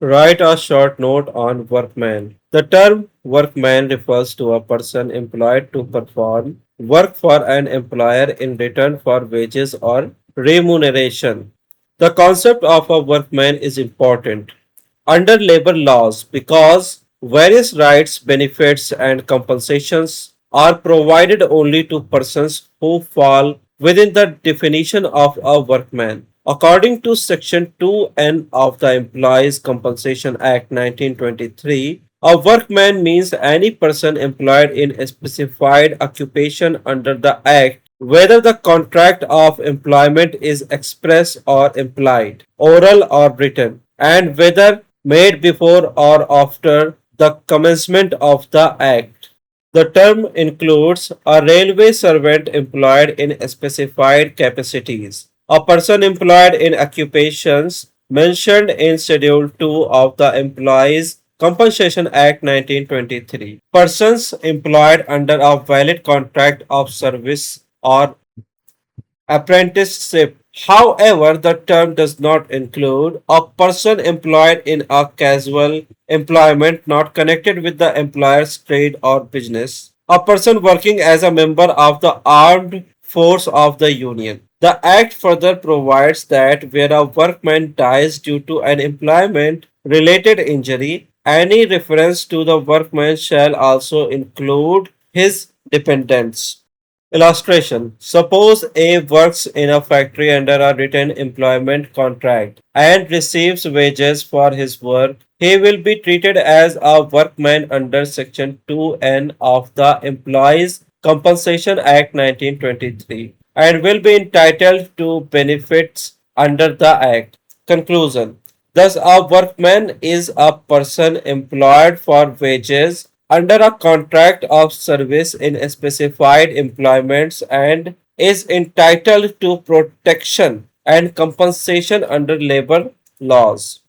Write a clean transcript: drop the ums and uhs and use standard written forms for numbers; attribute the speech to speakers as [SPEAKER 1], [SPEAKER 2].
[SPEAKER 1] Write a short note on workman. The term workman refers to a person employed to perform work for an employer in return for wages or remuneration. The concept of a workman is important under labor laws because various rights, benefits, and compensations are provided only to persons who fall within the definition of a workman. According to Section 2N of the Employees Compensation Act 1923, a workman means any person employed in a specified occupation under the Act, whether the contract of employment is express or implied, oral or written, and whether made before or after the commencement of the Act. The term includes a railway servant employed in specified capacities, a person employed in occupations mentioned in Schedule 2 of the Employees Compensation Act 1923, persons employed under a valid contract of service or apprenticeship. However, the term does not include a person employed in a casual employment not connected with the employer's trade or business, a person working as a member of the armed force of the union. The Act further provides that where a workman dies due to an employment related injury, any reference to the workman shall also include his dependents. Illustration. Suppose A works in a factory under a written employment contract and receives wages for his work. He will be treated as a workman under Section 2N of the Employees Compensation Act 1923 and will be entitled to benefits under the Act. Conclusion. Thus, a workman is a person employed for wages under a contract of service in specified employments and is entitled to protection and compensation under labor laws.